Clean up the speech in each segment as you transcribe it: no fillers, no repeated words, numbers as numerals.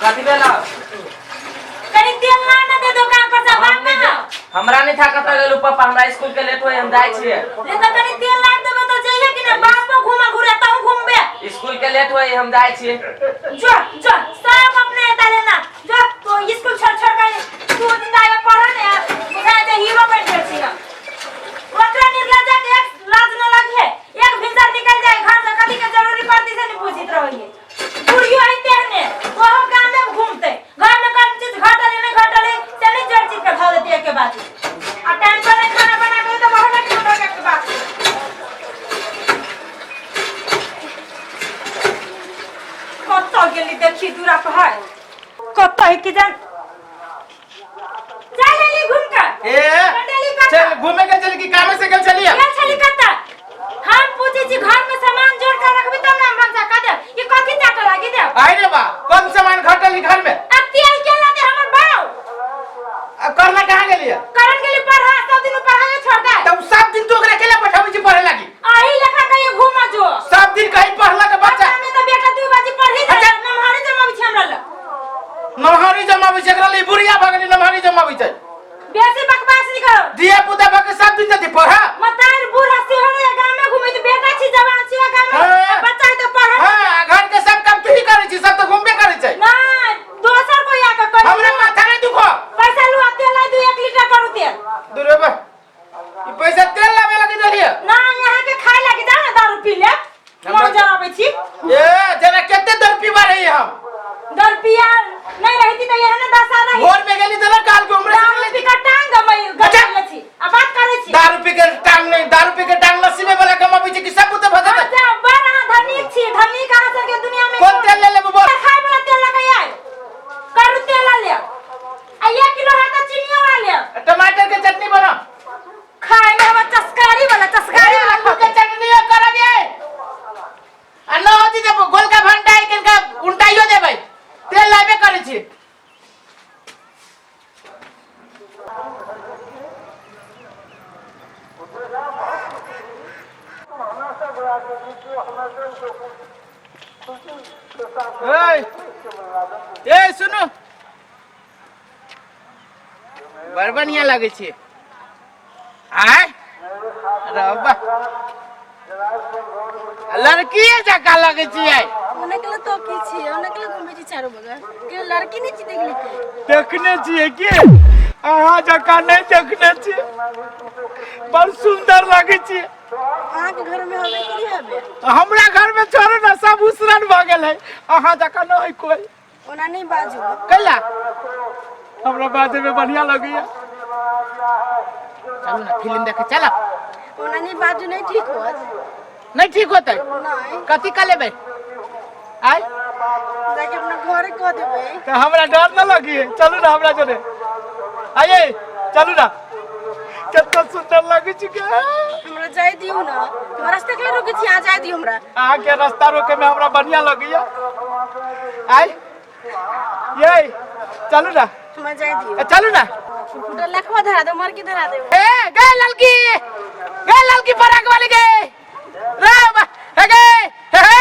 कथी बेला कनी तेल ना दे दुकान पर से बांगा हमरा नहीं था कत गेलू पापा हमरा स्कूल के लेट होय हम जाय छिए रे त कनी तेल ला देबे तो जइए कि ना बाप में घुमा घुरे त घूमबे स्कूल के लेट होय हम जाय छिए जो जो सब अपने एता लेना जो तो स्कूल छोड़ छोड़ के तू दिन आए पढ़ा ने बुझाए जे हीरो बन गेल छी ना ओकरा निर्लज्जा के एक लाज न लगे एक भीतर निकल जाए घर से कभी के जरूरी पड़ती से नहीं पूछित रहिए बुढ़ियो है तेहने वो गांव में घूमते घर में कौन चीज घटले नहीं घटले चली जड़ चीज के खा देती है के बात आ टाइम पर खाना बना के तो बहुत खाना के बात कत गेली देखी दूरा पर है कत है कि जान चल ले घूम के चल घूमे के चल की काम से चल चलिए क्या चली कत हम पूछे छी घर में सामान जोड़ कर रखबी तब ना मन से कह दे ये कथि चाट लागी दे आई रे बा कौन सामान घटल ही घर में अब तेल के ला दे हमर बाऊ करना कहां गेलिए करन के लिए पढ़ा सब दिन पढ़ाए छोड़ दे तब सब दिन तो ओकरा अकेले बैठाबी छी पढ़े लागी आही लेखा कहीं घूमा जो सब दिन कहीं पढ़ला के बच्चा में तो बेटा 2 बजे पढ़ी जा नमहारी जमा भी हमरा ला नमहारी जमा भी एकरा ले बुढ़िया भगली नमहारी जमा भी छै बेसी बकवास नहीं करो दिया पुता बके सब दिन जति पढ़ा मतार बूढ़ा से हो गांव में घूमे तो बेटा छी जवान छी गांव में बच्चा तो पढ़ा हां घर के सब काम तू ही करे छी सब तो घूमबे करे छै ना दोसर कोई आके कर हमरा माथा नहीं दुखो पैसा लुआ तेल ला दू 1 लीटर करू तेल दूरे बा ई पैसा तेल लावे लगी देलिए ना यहां के खाए लगी जा ना दारू पी ले मर जावे छी ए जना केते दर पीवा रही हम दर पिया नहीं रहती तो यहां ना 10 आ रही भोर में गेली त काल को हमरे दारू पी का टांग गमई गजल छी अब बात करे छी दारू पी के टांग नहीं दारू पी के टांग लस्सी में वाला कमाबी छी कि सब तो भजा अच्छा बड़ा धनिक छी धनिक कहां से के दुनिया में कौन तेल ले ले बोल खाए वाला तेल लगा आए करू तेल ले आ 1 किलो है तो चीनी वाला ले टमाटर के चटनी बना खाए में हम चस्कारी वाला आलू के चटनी करबे आ न होती जब गोलका भंडा है का उल्टाइयो देबै तेल लाबे करे छी ए सुनो बड़ बढ़िया लागे छी आय रब्बा लड़की जका लगे छी आय ओने के तो की छी ओने के घूमे छी चारों बगल के लड़की नहीं छी देखली के देखने छी के अहाँ जका नहीं देखने छी बड़ सुंदर लगे छी अहाँ के घर में होबे की होबे हमरा घर में छोरो ना सब उसरन भ गेल है अहाँ जका न है कोई ओना नहीं बाजू कैला हमरा बाजे में बढ़िया लगैया चल ना फिल्म देखे चल ओना नहीं बाजू नहीं ठीक हो नहीं ठीक होतै नहीं कथि का लेबै आय जाके अपना घर कह देबै तो हमरा डर न लगी चलू ना हमरा जोरे आइए चलू ना कितना सुंदर लगे छी के हमरा जाय दियो ना हमरा रास्ता के रोके छी आ जाय दियो हमरा आ के रास्ता रोके में हमरा बढ़िया लगैया आय ये चलू ना हमरा जाय दियो चलू ना फुटा लखवा धरा दो मर के धरा दे ए गे ललकी पराग वाली गे रे हे गे हे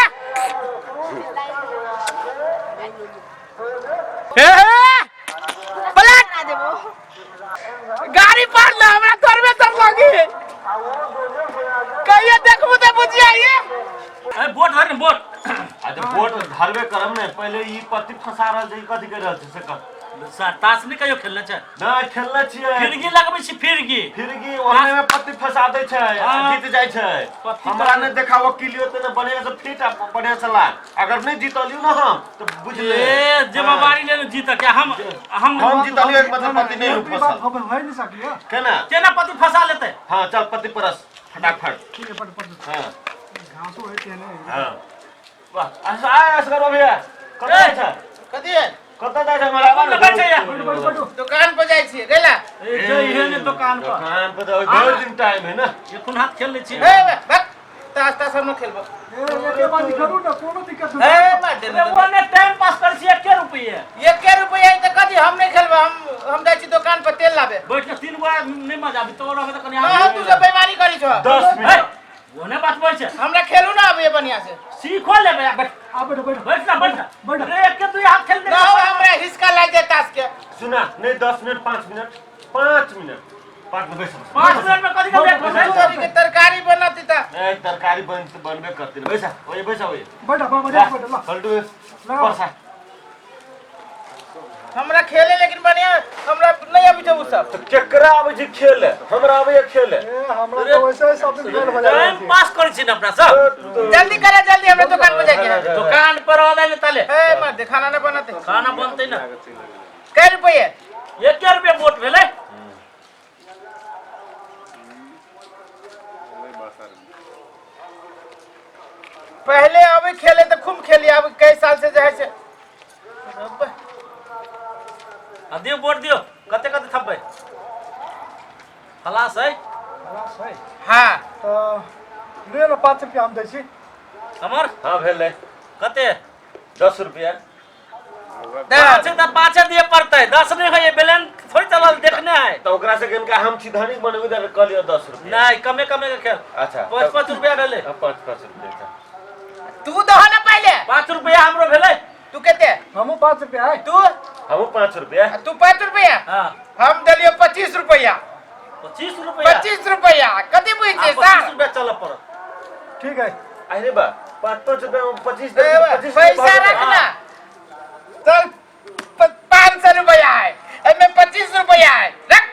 पलट धरा देबो गाड़ी पार ला हमरा तोर में तर लगी कहिए देखबो त बुझिया ये ए बोट धर न बोट अच्छा बोट धरबे करम ने पहले ई पत्ती फसा रहल छै कथि कर रहल छै से कर ताश नहीं कहियो खेलना छै ना खेलले छियै फिरगी लगबै छी फिरगी ओने में पत्ती फसा दे छै जीत जाय छै हमरा ने देखाओ किलियो त ने बढ़िया से फिट बढ़िया से ला अगर नहीं जीतलियो ना हम तो बुझ ले ए जिम्मेवारी ले जीत क्या हम जीतलियो एक मतलब पत्ती नहीं फसल हो नहीं सकियो केना पति फंसा लेते हां चल पत्ती परस फटाफट ठीक है पट हां घासो है तेने हां वाह ऐसा करो भैया कतै छै कथि है कतै जाय छै हमरा कौन बैठे या दुकान पर जाय छी गेला ए जइहे ने दुकान पर दुकान पर तो बहुत दिन टाइम है ना ये कोन हाथ खेल ले छी ए बक तास हम खेलबो के बात करू ना कोनो दिक्कत नहीं ए मार दे वो ने टाइम पास कर छी 1 रुपया 1 रुपया त कथि हम नहीं खेलबो हम जाय छी दुकान पर तेल लाबे बैठ के 3 गो नहीं मजा आबी तोरा में त कनी हां तू सब बेईमानी करी छ 10 मिनट वो ने बात बोल छै हमरा खेलू ना अब ये बढ़िया से सीखो लेबे बैठ आ बैठो बैठो बैठ ना बैठ। अरे एक के तू हाथ खेल दे ना हो हमरा हिसका लाग दे तास के सुना नहीं 10 minute 5 minute 5 minute 5 minute 5 minute में कदी का वेट कर तोरी के तरकारी बनती त ए तरकारी बनबे करती बैसा ओए बैसा ओए बैठो बाबा जा बैठो ला पलटू बसा हमरा खेले लेकिन बढ़िया हमरा नहीं अभी तो सब तो केकरा आबै छै खेल हमरा आबै खेल ए हमरा तो वैसे सब दिन खेल बजा टाइम पास कर छी ना अपना सब जल्दी करे जल्दी हमरा दुकान पे जाके दुकान पर आवे ले तले ए मत खाना नहीं बनाते खाना बनते ना कै रुपये 1 रुपया वोट भेले पहले अभी खेले तो खूब खेली अब कई साल से जो है से दियो वोट दियो कते कते थब्बे खलास है हाँ तो ले लो 5 रुपया हम दै छी हमर हां भेले कते 10 रुपया पाँच है तो 5 दिए पड़ते 10 नहीं है ये बैलेंस थोड़ी चलल देखने है तो ओकरा से कनका हम सीधानी बनबे दे कह लियो 10 रुपया नहीं कमे कमे का खेल अच्छा 5 रुपया भेले 5 रुपया तू दहो ना पहले 5 रुपया हमरो भेले तू कहते हमू 5 रुपया है तू हम 5 रुपया तू 5 रुपया हां हम दलियो 25 रुपया 25 रुपया 25 रुपया कति बुझे 25 रुपया चल पर ठीक है अरे बा 5 रुपया 25 पैसा रखना चल 500 रुपया है एमे 25 रुपया है रख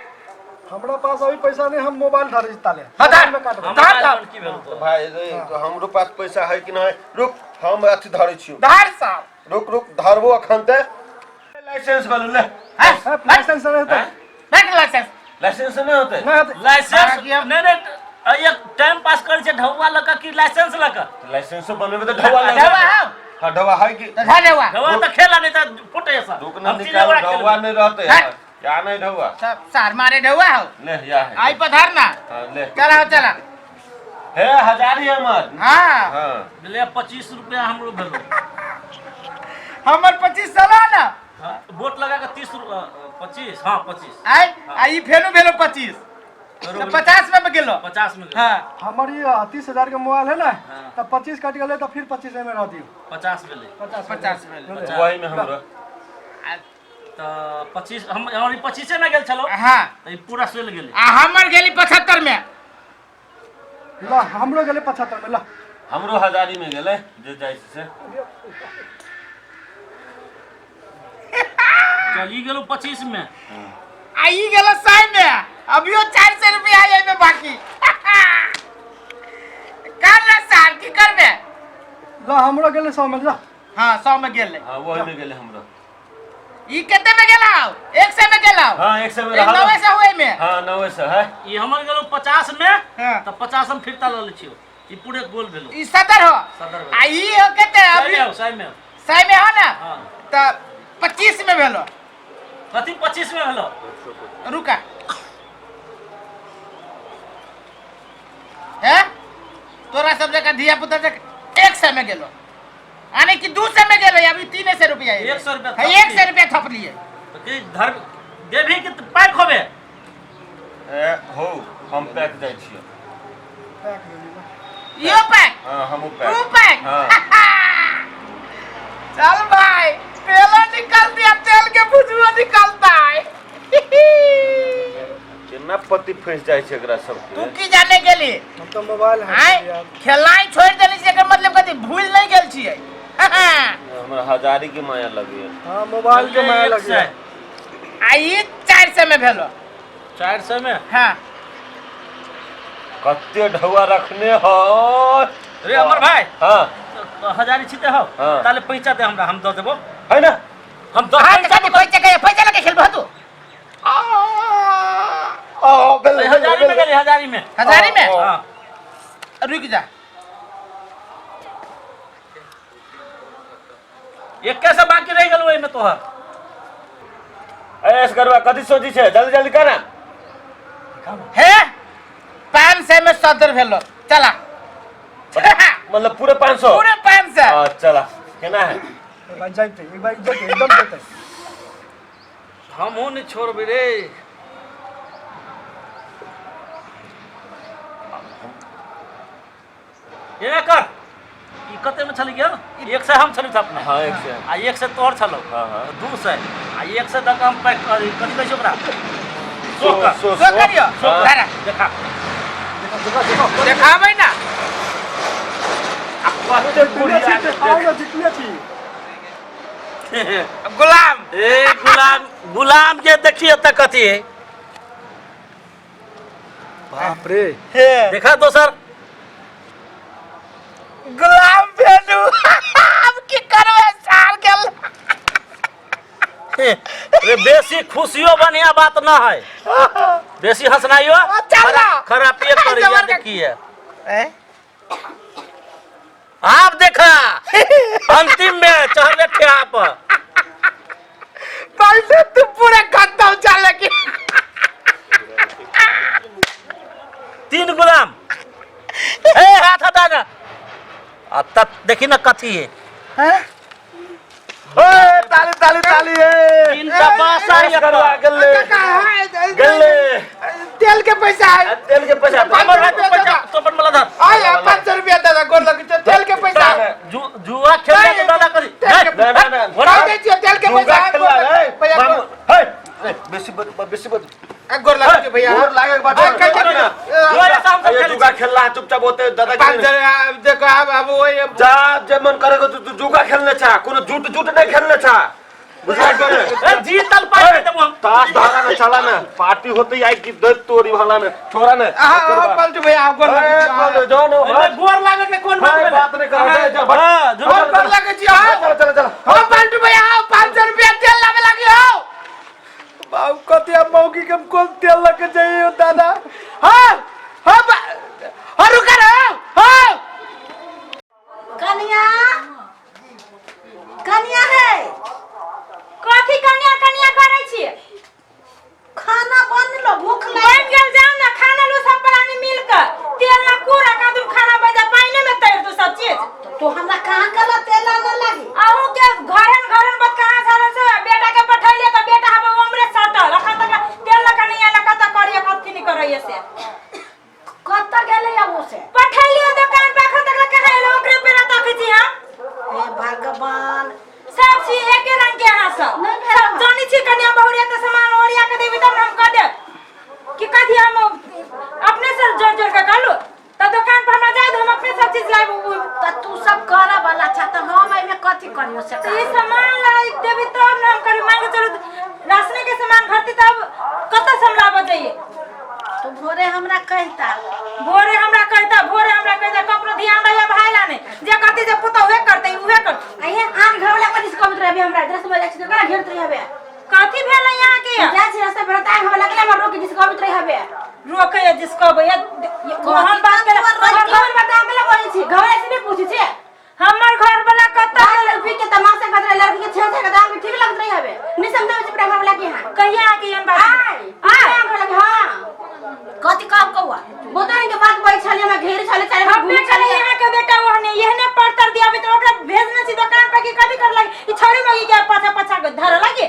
हमरा पास अभी पैसा नहीं हम मोबाइल धरे ताले हटार में काटबो धार की भेल तो भाई रे हमरो पास पैसा है कि नहीं रुक हम अथी धरै छियो धार साहब रुक धरबो अखन ते लाइसेंस वाला ले लाइसेंस रहता रख लाइसेंस लाइसेंस नहीं होते नहीं होते लाइसेंस नहीं एक टाइम पास कर छे ढौवा लका की लाइसेंस लका लाइसेंस बनबे तो ढवा लगे ढवा है हां ढवा है कि तो धार ढवा ढौवा तो खेला नहीं था फुटे ऐसा रुक ना निकाल ढवा नहीं रहते हाँ। या नहीं ढवा सब सार मारे ढवा हो ले या है आई पधार ना हां ले चला चला हे हजारी हमर हां हां ले 25 रुपया हमरो भेलो हमर 25 साला ना वोट लगा के 30 25 हां 25 आई आई फेनु भेलो 25 तो 50 में गेलो 50 में हां हमर ये 30,000 के मोबाइल है ना हाँ। तो 25 कट गए तो फिर 25 में रह दियो 50 भेले 50 में वही में हमरो तो 25 हम हमारी 25 में गेल चलो हां तो ई पूरा सेल गेले आ हमर गेली 75 में ला हमरो गेले 75 में ला हमरो हजारी में गेले जे जाय से चली गेलो 25 में आई गेलो 100 में अभियो 400 रुपया है में बाकी कर ना सार की करबे ला हमरो गेले 100 में ला हां 100 में गेले हां वही में गेले हमरो ई केते में गेलाओ 100 में गेलाओ हां 100 में 90 से हुए में हां 90 से है ये हमर गेलो 50 में हां तो 50 हम फिरता ल ले छियो ई पूरे गोल भेलो ई 70 हो सदर भेलो आई हो केते अभी सही में 100 में हो ना हां तो 25 में भेलो कथि 25 में भेलो रुका है तोरा सब जगह धिया पुता जगह 100 में गेलो आने की 200 में गेलो अभी 300 रुपया 100 रुपया है 100 रुपया थप लिए तो के धर देभी कि पैक होबे ए हो हम पैक जाय छियो पैक ले ला यो पैक हां हम तू पैक पैक हां चल भाई तेल निकल दिया तेल के बुझुआ निकलता है केना पति फंस जाय छै एकरा सब तू के की जाने के लिए हम तो मोबाइल है आय खेलाई छोड़ देने से एकर मतलब कथि भूल नहीं गेल छियै हमरा हजारी के माया लगे हां मोबाइल के माया लग गया आई 400 में भेलो 400 में हां कत्ते ढवा रखने हो रे अमर भाई हां तो हजारी छिते हो हाँ। ताले पैसा दे हमरा हम दे देबो है ना हम दो हां कथि पैसा लगे खेलबो तू ओ बेले हजारी में गेली हजारी में हजारी में हां रुक जा एक कैसे बाकी रह गेलो एमे तोहर ऐस करवा कथि सोची छै जल्दी जल्दी कर है 500 में 70 भेलो चला मतलब पूरे 500 पूरे 500 हां चला केना है एक बार जाइते एक बार इज्जत एकदम देते हम हो नहीं छोड़बे रे ये कर ई कते में चली गया 1 से हम चली था अपने हाँ 1 से आ 1 से तोड़ चलो हाँ, हाँ। 2 से आ 1 से तक हम पैक करी कथी कहै छै ओकरा सो करियो हाँ। देखा देखाबै ना आओ ना जितने छी गुलाम ए गुलाम जे देखिए त कथी है बाप रे देखा दोसर गुलाम भेलू अब की करबै साल गेल रे बेसी खुशियो बढ़िया बात ना है बेसी हंसनाइयो चल खराब ये करिया देखिए आप देखा अंतिम में चढ़ले ठेहा पर पैसे तू पूरे खत्म चले की 3 गुलाम ए हाथ हटा ना आ तब देखी ना कथी है ओए ताली ताली ताली ए 3 का बासा ये करवा गल्ले गल्ले तेल के पैसा है तेल के पैसा हमर हाथ में पैसा तो पर मला धर आया 500 रुपया दादा गोर लग तेल के पैसा है जुआ खेलने के दादा करी ना बोला दे तेल के पैसा है हे बेसी गोर लग भैया गोर लागे बात जुआ ऐसा हम सब जुगा खेलना है चुपचाप होते दादा 500 देखो अब वो जा जे मन करेगा तू जुगा खेलने छा कोनो झूठ नहीं खेलने छा बुझाई करे ए जीतल पाए देबो हम ताश धारा में चला ना पार्टी होते आई कि दे तोरी वाला में छोड़ा ना हां पलट भैया गोर लग जाओ ना ए गोर लागे के कौन बात नहीं करो जा हां गोर लग जी हां चल हां पलट भैया 500 रुपया तेल लावे लगी हो बाऊ कते मौगी के कौन तेल लग जाइए दादा हां हां रुक रहो हां कन्या कन्या है कथी कन्या करै छी खाना बन लो भूख बन लग गेल जाओ ना खाना लो सब प्राणी मिलकर तेल ना कूड़ा का तुम खाना बजा पानी में तैर दो सब चीज तो हमरा कहां कला तेल न लगी आहू के घरन बत कहां सारा से बेटा के पठैले त बेटा हबे उमरे सटल अखन तक तेल लगा नहीं आला कत करिए कथी नहीं करैए से कत गेले अब से पठैलियो दुकान पे अखन तक कहां एलो ओकरे पे रता खीची हम हे भगवान सब चीज एके रंग के यहाँ सब नहीं भेल सब जानी छी कन्या बहुरिया तो सामान ओरिया के देबी तब हम कह देब कि कथी हम अपने से जोड़ के कहलू त दुकान पर हमरा जाए हम अपने सब चीज लाइब त तू सब करा वाला छ त हम एमे कथी करियो से ये सामान लाई देबी तब हम करी मान के चलो राशन के सामान भरती तब कत संभलाब जाइए तो भोरे हमरा कहता भोरे हमरा कहता ककरो ध्यान रहिए भाई लाने जे कथी जे पुतो उहे करते उहे कर अइहे आन घर वाला कथी कबत रहबे हमरा 10 बजे से करा घेरत रहबे कथी भेल यहाँ के जा छी रास्ता पर ताय हम लगले हम रोकी जिस कबत रहबे रोके जिसको भैया हम बात के घर बता के बोली छी घर से नहीं पूछी छी हमर घर वाला कत लड़की के तमाशा कर रहे लड़की के छेड़ के दाम ठीक लगत रहबे निसम देव चिपड़ा घर वाला के हां कहिया के हम बात आई घर लगे हां कथी काम कौआ बोतल के बात बोल छले में घेर छले चाहे अपने चले यहाँ के बेटा ओहने यहने पड़तर दिया तो ओकरा भेजना छी दुकान पे की कथी कर लगे ई छोरी मगी के पाछा धर लगे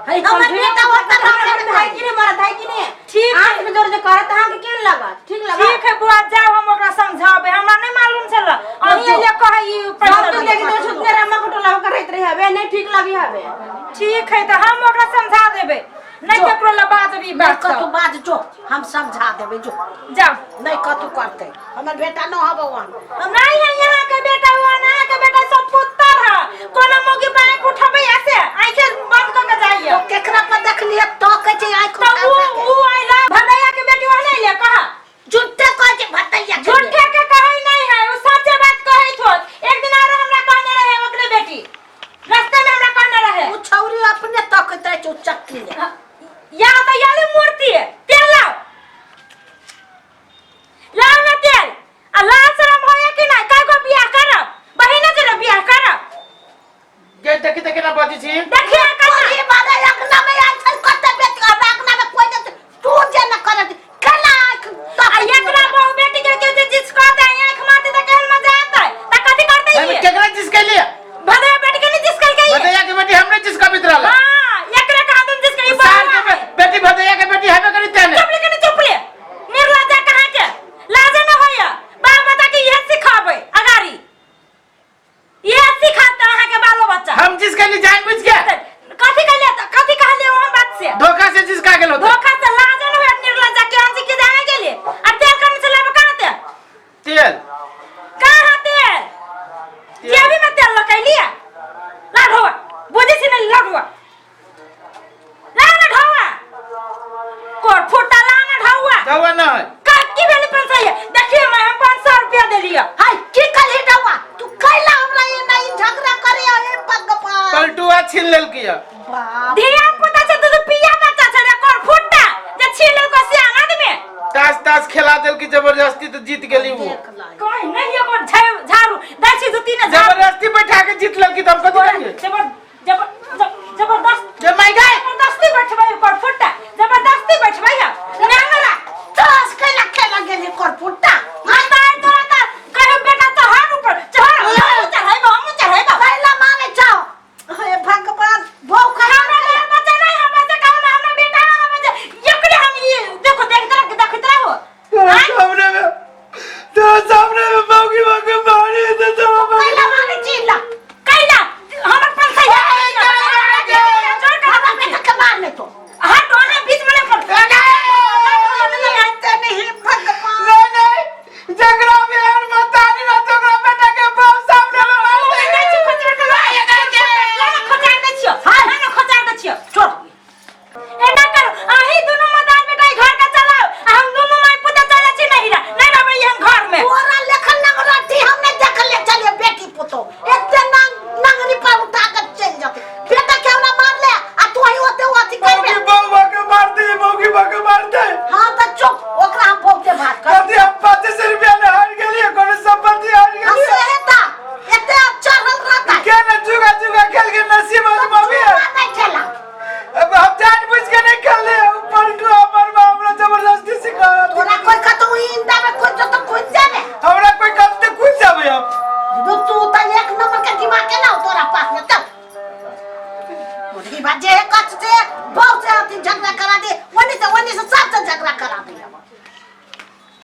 हई हमर बेटा होता हमरा भाई की ने मारा भाई की ने ठीक है आंख में जोर से करत हां के केन लगा ठीक लगा ठीक है बुआ जाओ हम ओकरा समझाबे हमरा नहीं मालूम छला अही ले कह ई हम तो लेके दे छुटने रे अम्मा को टोला करत रही हबे नहीं ठीक लगी हबे ठीक है तो हम ओकरा समझा देबे नहीं के प्रोला बात भी बात कतु बात जो हम समझा देबे जो जाओ नहीं कतु करते हमर बेटा न हो भगवान नहीं है यहाँ के बेटा हुआ ना के बेटा सब पुत्र है कोनो मोगी बाइक उठाबे ऐसे आंखें बंद करके जाइए तो केकरा पर देखलिए तो कह छै आई तो वो आइला भदैया के बेटी वाला ले कहा झूठे कह छै भतैया झूठे के कहै नहीं है वो सच्चे बात कहै थो एक दिन आरो हमरा कहने रहे ओकरे बेटी रास्ते में हमरा कहने रहे वो छौरी अपने तकत रहे चक्की ले या तो याली मूर्ति है तेल लाओ ना तेल अल्लाह शर्म होए कि नहीं काय को बियाह करब बहिने जरा बियाह करब जे देखि ना बाती छी देखिए ये बात रखना में आजकल कत बेट रखना में कोई नहीं तू जे न करत कला तो एकरा बहु बेटी के जिसको दे आंख मारते तो केहन मजा आता है त कथी करते हम है केकरा जिसके लिए भदैया बेटी के नहीं जिसकल के भदैया के बेटी हमने जिसका मित्र ला हां एकरा कहा तुम जिसका ही साल के बेटी भदैया के बेटी हमें करी तेने चुप ले निर्लज्जा कहां के लाज न होया बाप बता के यह सिखाबे अगारी जिसका जानबूझ के कथी कहले कथी कहले वो बात से धोखा से जिसका गेलो धोखा से लाजन हुए निर्लज्जा के अंजी के जाने के लिए और तेल करने से लेबे कहां तेल कहां तेल ये भी मैं तेल लगा लिया लाडवा बुझी से नहीं लाडवा लाना ढावा कोर फुटा लाना ढावा दवा ना है का की भेली पैसा है देखिए मैं हम 500 रुपया दे लिया हाय की कल हिटावा तू कैला हमरा ये नहीं झगड़ा करे है भगवान पलटुआ छीन लेल किया बाप धिया पुता से तू पिया बच्चा छे कोर फुटा जे छीले को से आंगन में ताश खेला देल की जबरदस्ती तो जीत गेली वो कोई नहीं ये को झाड़ू दाची दू तीन जबरदस्ती बैठा के जीत लेल की तब कथि करेंगे जबरदस्त जब मैं गए जबरदस्ती बैठबै कोर फुटा जबरदस्ती बैठबै है नांगला ताश कैला खेला गेली कर फुट्टा मार तोरा का कहे बेटा तो हाथ ऊपर चढ़ाई कैला माने जाओ हे भगवान भौ खा हमरा बच्चा नहीं हम से कहू ना हमरा बेटा हम बच्चा एकरे हम ये देखो देखत रहो सामने में मौगी मारी तो कैला माने चिल्ला कैला हमर पैसा है हमरा बेटा के मारने तो हाथ ओने बीच में कर नहीं भगवान जगरा में हर मतानी ना तोरा बेटा के बाप सामने में मार दे तोरा लेखन ना रटी हमने देख ले चलिए बेटी पुतो एते नंगरी पर उठा के चल जाते बेटा के हमरा मार ले आ तू ही होते होती करबे मौगी के मार दे हां त चुप ओकरा हम बहुते बात कर कथी हम 500 रुपया ले हार गेलिए कोनो संपत्ति हार गेलिए हंसे हेता एते चढ़ल रहता क्या ना जुगा खेल के नसीब आजमावी है नहीं खेला अब हम जानबूझ के नहीं खेल ले पलटू हमर मां हमरा जबरदस्ती सिखा तोरा कोई कतो इंदा में कोई तो कुछ जाने हमरा कोई करते कुछ जाबे हम तू त एक नंबर के दिमाग के ना तोरा पास में तब मुर्गी बाजे कच से बहुत से आती झगड़ा करा दे वनी से सब से झगड़ा करा दे